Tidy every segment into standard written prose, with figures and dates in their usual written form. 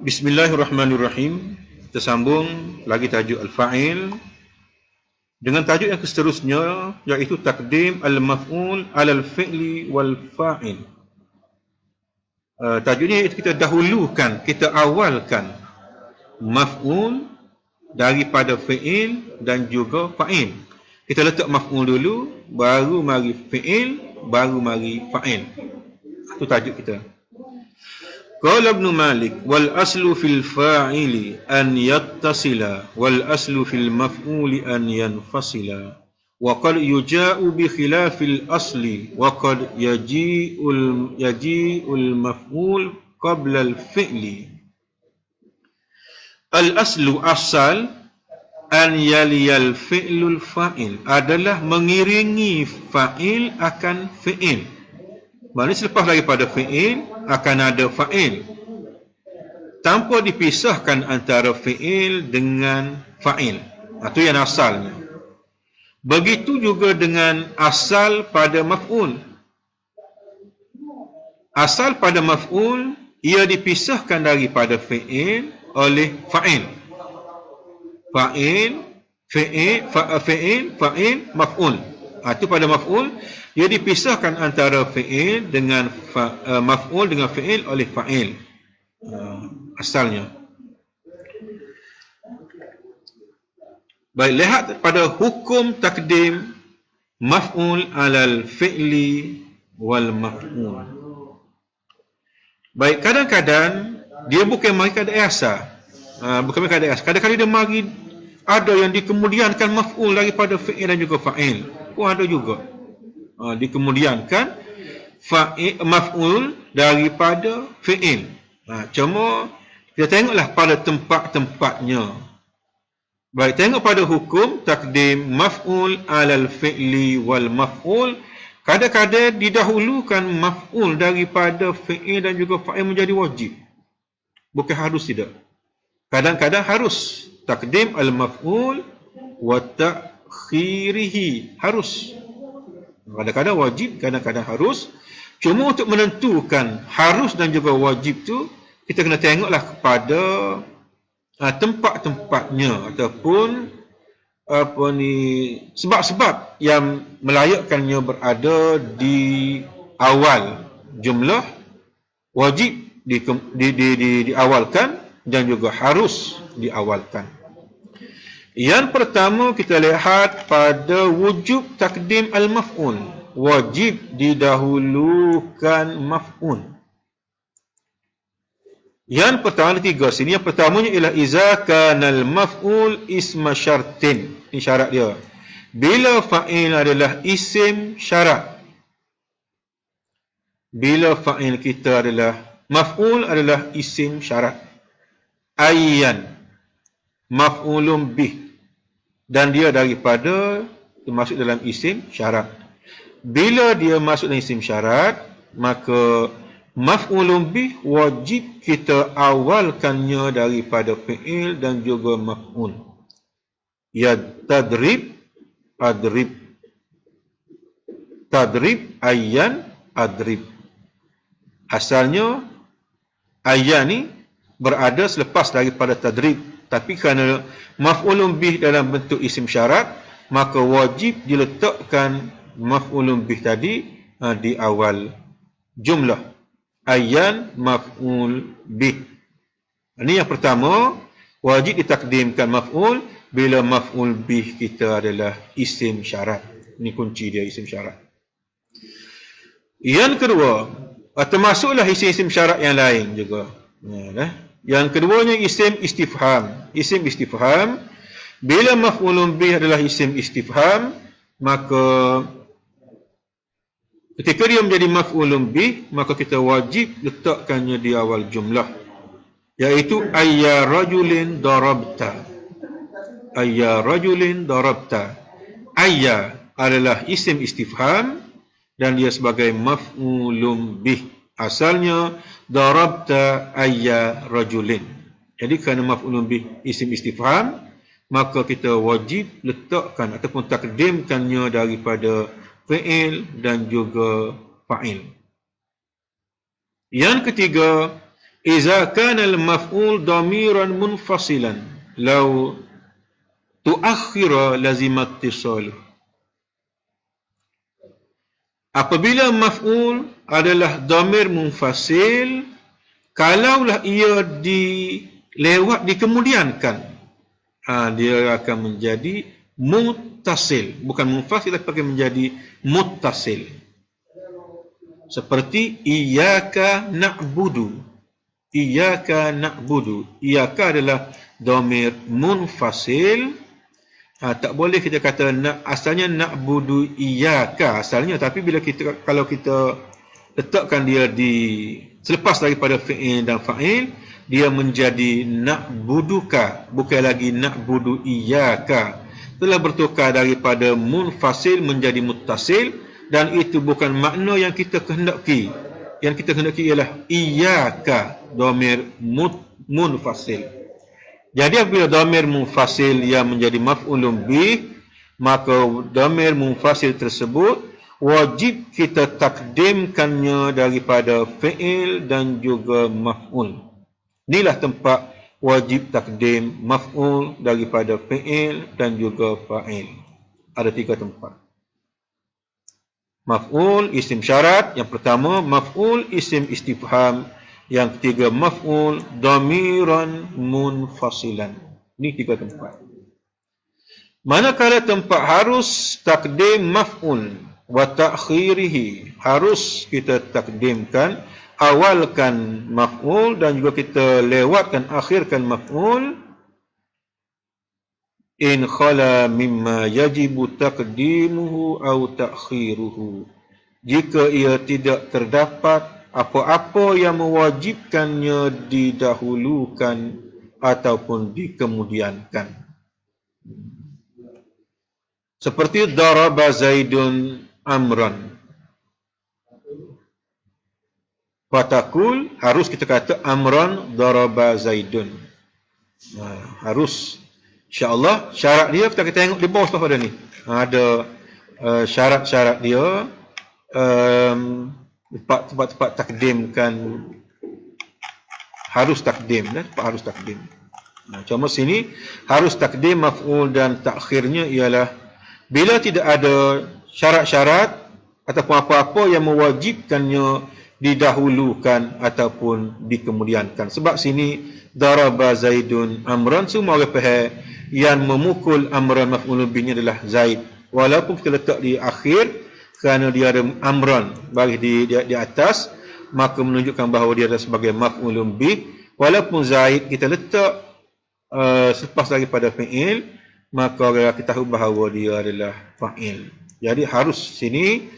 Bismillahirrahmanirrahim. Kita sambung lagi tajuk al-fa'il dengan tajuk yang seterusnya, iaitu takdim al-maf'ul alal fi'li wal fa'il. Tajuk ni kita dahulukan, kita awalkan maf'ul daripada fi'il dan juga fa'il. Kita letak maf'ul dulu, baru mari fi'il, baru mari fa'il. Itu tajuk kita. Qala Ibn Malik, wal aslu fil fa'ili an yattasila, wal aslu fil maf'uli an yanfasila. Wa qad yuja'u bi khilafil asli, wa qad yaji'ul maf'ul qabla al fi'li. Al aslu asal an yaliyal fi'lul fa'il, adalah mengiringi fa'il akan fi'il. Maksudnya selepas daripada fi'il akan ada fa'il, tanpa dipisahkan antara fi'il dengan fa'il. Itu yang asalnya. Begitu juga dengan asal pada maf'ul. Asal pada maf'ul, ia dipisahkan daripada fi'il oleh fa'il. Fa'il, maf'ul. Itu pada maf'ul, ia dipisahkan antara fi'il dengan maf'ul dengan fi'il oleh fa'il. Asalnya. Baik, lihat pada hukum takdim maf'ul alal fi'li wal maf'ul. Baik, kadang-kadang dia bukan mari keadaan asal. Bukan mari keadaan asal. Kadang-kadang dia mari ada yang dikemudiankan maf'ul daripada fi'il dan juga fa'il. Ada juga. Dikemudiankan maf'ul daripada fi'il. Cuma kita tengoklah pada tempat-tempatnya. Baik, tengok pada hukum takdim maf'ul alal fi'li wal maf'ul. Kadang-kadang didahulukan maf'ul daripada fi'il dan juga fa'il menjadi wajib. Bukan harus, tidak. Kadang-kadang harus takdim al-maf'ul wa ta'khirihi, harus. Kadang-kadang wajib, kadang-kadang harus. Cuma untuk menentukan harus dan juga wajib tu, kita kena tengoklah kepada tempat-tempatnya ataupun sebab-sebab yang melayakkannya berada di awal jumlah, wajib diawalkan dan juga harus diawalkan. Yang pertama kita lihat pada wujub takdim al-maf'ul. Wajib didahulukan maf'ul. Yang pertama, ada tiga sini. Yang pertamanya ialah iza kanal maf'ul isma syartin. Ini syarat dia. Bila fa'il adalah isim syarat. Bila fa'il kita adalah maf'ul adalah isim syarat. Ayyan maf'ulun bih, dan dia daripada termasuk dalam isim syarat. Bila dia masuk dalam isim syarat, maka maf'ulun bih wajib kita awalkannya daripada fi'il dan juga maf'ul. Ya tadrib, adrib. Tadrib, ayyan, adrib. Asalnya ayyan ni berada selepas daripada tadrib. Tapi kerana maf'ulun bih dalam bentuk isim syarat, maka wajib diletakkan maf'ulun bih tadi di awal jumlah. Ayyan maf'ul bih. Ini yang pertama, wajib ditakdimkan maf'ul bila maf'ul bih kita adalah isim syarat. Ini kunci dia, isim syarat. Yang kedua, termasuklah isim-isim syarat yang lain juga. Yang keduanya isim istifham. Isim istifham, bila maf'ulun bih adalah isim istifham, maka ketika dia menjadi maf'ulun bih, maka kita wajib letakkannya di awal jumlah, iaitu ayya rajulin darabta. Ayya rajulin darabta. Ayya adalah isim istifham dan dia sebagai maf'ulun bih. Asalnya darabta ayya rajulin. Jadi kerana maf'ulun bih isim istifham, maka kita wajib letakkan ataupun takdimkannya daripada fi'il dan juga fa'il. Yang ketiga, Iza kana al-maf'ul dhamiran munfasilan law tuakhira lazimat ittisaluh. Apabila maf'ul adalah dhamir munfasil, kalaulah ia dikemudiankan, dia akan menjadi muttasil, bukan munfasil tapi menjadi muttasil. Seperti iyyaka na'budu. Iyyaka na'budu. Iyyaka adalah dhamir munfasil. Tak boleh kita kata asalnya na'budu iyyaka asalnya, tapi kalau kita letakkan dia selepas daripada fi'il dan fa'il, dia menjadi na'buduka, bukan lagi na'budu iyyaka. Telah bertukar daripada munfasil menjadi muttasil, dan itu bukan makna yang kita kehendaki. Yang kita kehendaki ialah iyyaka, dhamir munfasil. Jadi apabila dhamir munfasil yang menjadi maf'ulun bih, maka dhamir munfasil tersebut wajib kita takdimkannya daripada fi'il dan juga maf'ul. Inilah tempat wajib takdim maf'ul daripada fi'il dan juga fa'il. Ada 3 tempat. Maf'ul isim syarat, yang pertama maf'ul isim istifham, yang ketiga maf'ul dhamiran munfasilan. Ini 3 tempat. Manakala tempat harus takdim maf'ul wa ta'khirihi, harus kita takdimkan, awalkan maf'ul dan juga kita lewatkan, akhirkan maf'ul. In khala mimma yajibu taqdimuhu aw ta'khiruhu, jika ia tidak terdapat apa-apa yang mewajibkannya didahulukan ataupun dikemudiankan. Seperti daraba Zaidun amran. Fatakul, harus kita kata amran daraba Zaidun. Harus. InsyaAllah syarat dia kita tengok di bawah pada ni. Ada syarat-syarat dia. Tempat-tempat takdimkan, harus takdim, tempat harus takdim. Cuma sini harus takdim maf'ul dan takhirnya ialah bila tidak ada syarat-syarat ataupun apa-apa yang mewajibkannya didahulukan ataupun dikemudiankan. Sebab sini daraba Zaidun amran, semua orang faham yang memukul amran maf'ul bihnya adalah Zaid. Walaupun kita letak di akhir, kerana dia ada amran bagi di atas, maka menunjukkan bahawa dia adalah sebagai maf'ulun bih. Walaupun Zaid kita letak selepas daripada fi'il, maka kita tahu bahawa dia adalah fa'il. Jadi harus sini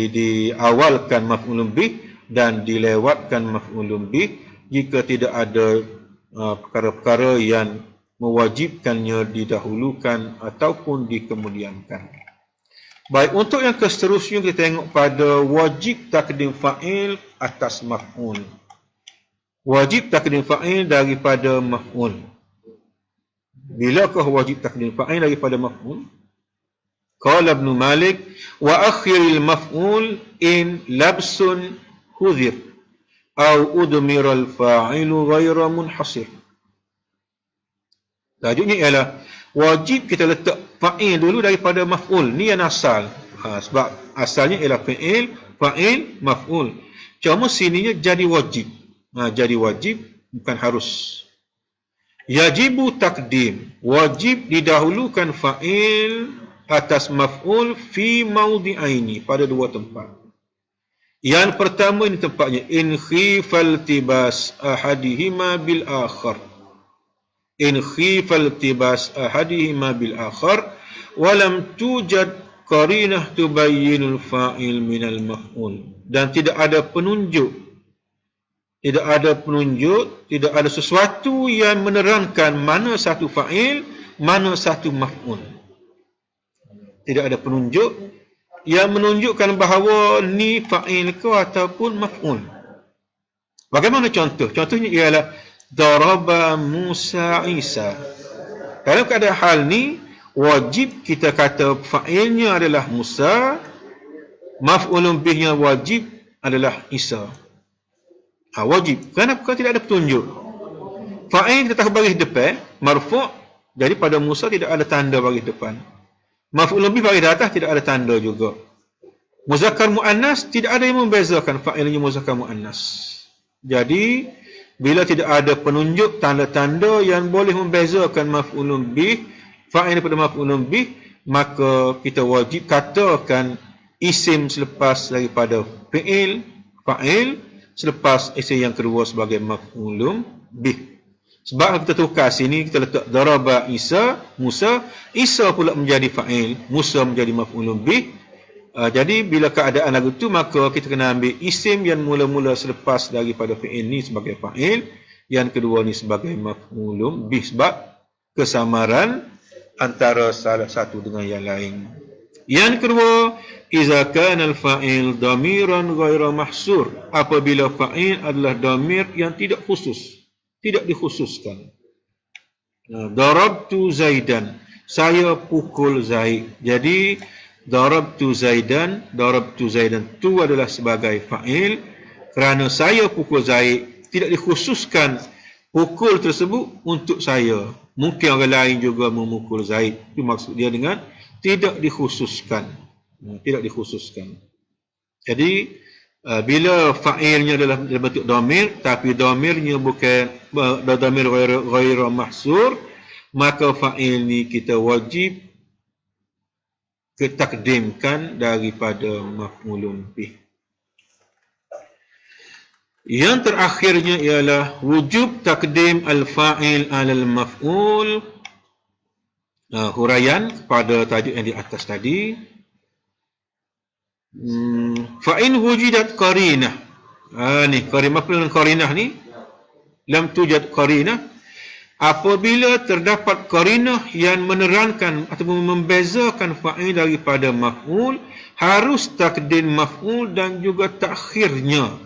diawalkan maf'ulun bih dan dilewatkan maf'ulun bih jika tidak ada perkara-perkara yang mewajibkannya didahulukan ataupun dikemudiankan. Baik, untuk yang seterusnya kita tengok pada wajib takdim fa'il atas maf'ul. Wajib takdim fa'il daripada maf'ul. Bilakah wajib takdim fa'il daripada maf'ul? Qala Ibn Malik, wa akhiril maf'ul in labsun hudhir au udmiral fa'ilu ghaira munhasir. Tajuknya ialah wajib kita letak fa'il dulu daripada maf'ul. Ni yang asal. Sebab asalnya ialah fi'il, fa'il, maf'ul. Cuma sininya jadi wajib. Jadi wajib, bukan harus. Yajibu takdim. Wajib didahulukan fa'il atas maf'ul fi mawdi'aini, pada 2 tempat. Yang pertama ini tempatnya in khifal tibas ahadihima bil akhar. In khifal tibas ahadihima bil akhar walam tujad qarinah tubayyinul fa'il minal maf'ul. Dan tidak ada penunjuk, tidak ada sesuatu yang menerangkan mana satu fa'il, mana satu maf'ul. Tidak ada penunjuk yang menunjukkan bahawa ni fa'il ke ataupun maf'ul. Bagaimana contoh? Contohnya ialah daraba Musa Isa. Dalam keadaan hal ni, wajib kita kata fa'ilnya adalah Musa, maf'ulun bihnya wajib adalah Isa. Wajib. Kenapa? Tidak ada petunjuk. Fa'il kita tahu baris depan, marfu', jadi pada Musa tidak ada tanda baris depan. Maf'ul bih baris atas tidak ada tanda juga. Muzakkar muannas tidak ada yang membezakan fa'ilnya muzakkar muannas. Jadi bila tidak ada penunjuk tanda-tanda yang boleh membezakan maf'ul bih fa'il daripada maf'ul bih, maka kita wajib katakan isim selepas daripada fi'il, fa'il, selepas isim yang kedua sebagai maf'ul bih. Sebab kita tukar sini, kita letak daraba Isa, Musa, Isa pula menjadi fa'il, Musa menjadi maf'ul bih. Jadi bila keadaan lagu tu, maka kita kena ambil isim yang mula-mula selepas daripada fi'il ni sebagai fa'il, yang kedua ni sebagai maf'ul bih, sebab kesamaran antara salah satu dengan yang lain. Yang kedua, iza kana al-fa'il damiran ghaira mahsur, apabila fa'il adalah damir yang tidak khusus, tidak dikhususkan. Darabtu Zaidan, saya pukul Zaid. Jadi darabtu Zaidan tu adalah sebagai fa'il kerana saya pukul Zaid, tidak dikhususkan pukul tersebut untuk saya. Mungkin orang lain juga memukul Zaid. Itu maksud dia dengan tidak dikhususkan. Tidak dikhususkan. Jadi bila fa'ilnya adalah bentuk domir, tapi domirnya bukan domir ghaira mahsur, maka fa'il ni kita wajib ketakdimkan daripada maf'ulun bih. Yang terakhirnya ialah wujub takdim al-fa'il alal maf'ul. Huraian pada tajuk yang di atas tadi. Fa'in wujidat qarinah. Ni maf'ul qarinah ni lam tujad qarinah. Apabila terdapat qarinah yang menerangkan atau membezakan fa'il daripada maf'ul, harus takdim maf'ul dan juga takhirnya.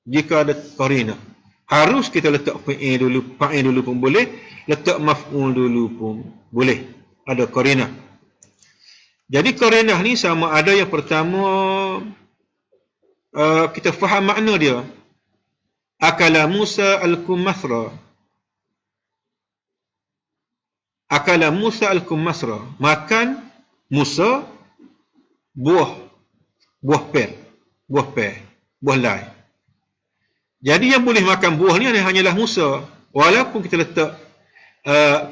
Jika ada qarinah, harus kita letak fa'il dulu pun boleh, letak maf'ul dulu pun boleh. Ada qarinah. Jadi qarinah ni sama ada yang pertama kita faham makna dia. Akala Musa al-kumasra. Akala Musa al-kumasra. Makan Musa buah per, buah lai. Jadi yang boleh makan buah ni hanyalah Musa. Walaupun kita letak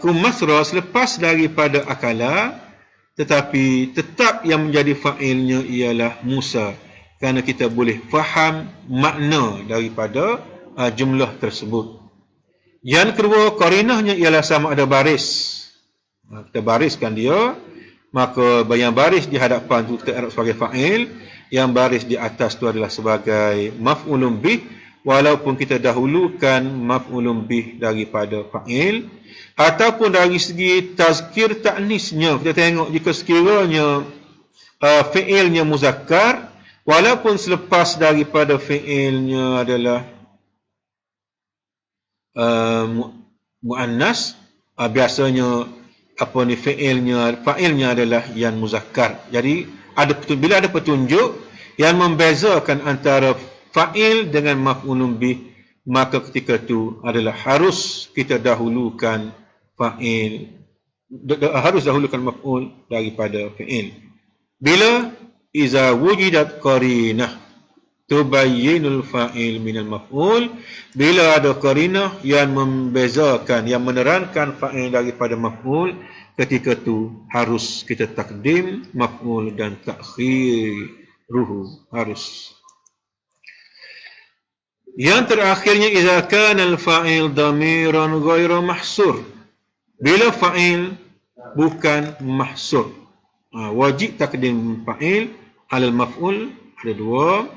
kumasra selepas daripada akala, tetapi tetap yang menjadi fa'ilnya ialah Musa. Kerana kita boleh faham makna daripada jumlah tersebut. Yang kedua, qarinahnya ialah sama ada baris. Kita bariskan dia, maka yang baris di hadapan itu kita arab sebagai fa'il, yang baris di atas itu adalah sebagai maf'ulun bih, walaupun kita dahulukan maf'ulun bih daripada fa'il. Ataupun dari segi tazkir ta'nisnya, kita tengok jika sekiranya fi'ilnya muzakkar, walaupun selepas daripada fi'ilnya adalah muannas, biasanya fa'ilnya adalah yang muzakkar. Jadi bila ada petunjuk yang membezakan antara fa'il dengan maf'ulun bih, maka ketika itu adalah harus kita dahulukan fa'il, harus dahulukan maf'ul daripada fi'il. Bila iza wujidat qarinah tubayyinul fa'il minal maf'ul, bila ada qarinah yang membezakan, yang menerangkan fa'il daripada maf'ul, ketika itu harus kita takdim maf'ul dan takhiruhu, harus. Yang terakhirnya iza kana al-fa'il damiran ghaira mahsur, bila fa'il bukan mahsur, wajib takdim fa'il alal maf'ul. Ada dua.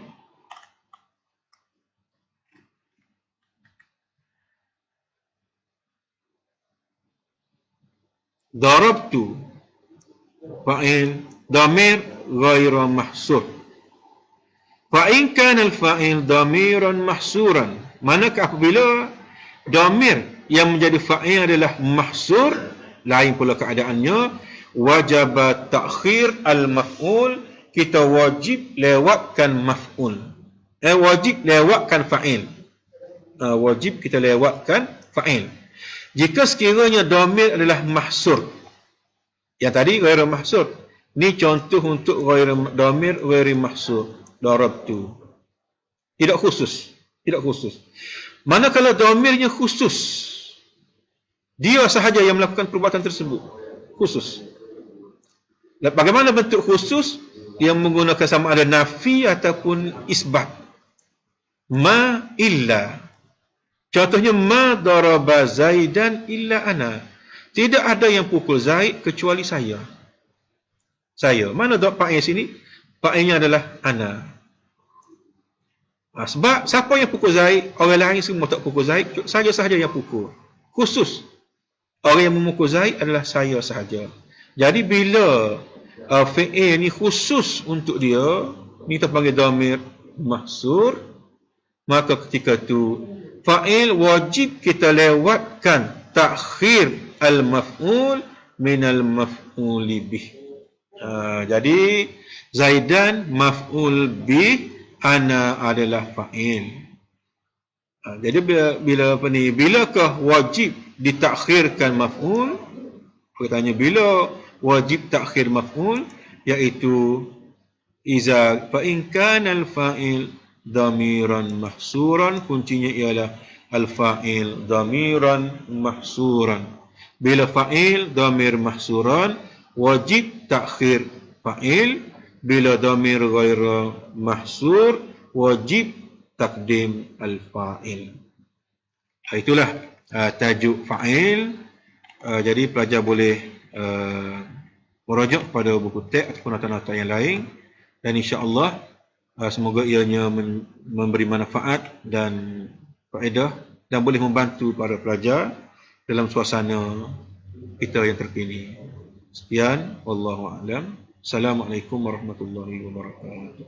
Darabtu fa'il damir ghaira mahsur. Fa'in kana al-fa'il damiran mahsuran, manakah apabila damir yang menjadi fa'il adalah mahsur, lain pula keadaannya, wajib takhir al-maf'ul, kita wajib lewatkan maf'ul. Wajib lewatkan fa'il. Wajib kita lewatkan fa'il. Jika sekiranya dhamir adalah mahsur. Yang tadi ghair mahsur. Ni contoh untuk dhamir ghair mahsur. Darabtu. Tidak khusus. Tidak khusus. Manakala dhamirnya khusus. Dia sahaja yang melakukan perbuatan tersebut. Khusus. Bagaimana bentuk khusus? Yang menggunakan sama ada nafi ataupun isbat. Ma illa. Contohnya, ma daraba Zaidan illa ana. Tidak ada yang pukul Zaid kecuali saya. Saya. Mana dot fa'il sini? Fa'ilnya adalah ana. Sebab siapa yang pukul Zaid? Orang lain semua tak pukul Zaid. Saya sahaja yang pukul. Khusus. Orang yang memukul Zaid adalah saya sahaja. Jadi bila fi'il ni khusus untuk dia, ni kita panggil dhamir mahsur, maka ketika tu fa'il wajib kita lewatkan takhir al-maf'ul min al-maf'uli bih. Jadi Zaidan maf'ul bih, ana adalah fa'il. Jadi bilakah wajib ditakhirkan maf'ul? Kita tanya bila wajib takhir maf'ul, iaitu iza fa in kana al-fa'il dhamiran mahsuran, kuncinya ialah al-fa'il dhamiran mahsuran. Bila fa'il dhamir mahsuran, wajib takhir fa'il. Bila dhamir ghaira mahsur, wajib takdim al-fa'il. Itulah tajuk fa'il. Jadi pelajar boleh merujuk pada buku teks ataupun nota-nota yang lain, dan insya-Allah semoga ianya memberi manfaat dan faedah dan boleh membantu para pelajar dalam suasana kita yang terkini. Sekian, wallahu a'lam. Assalamualaikum warahmatullahi wabarakatuh.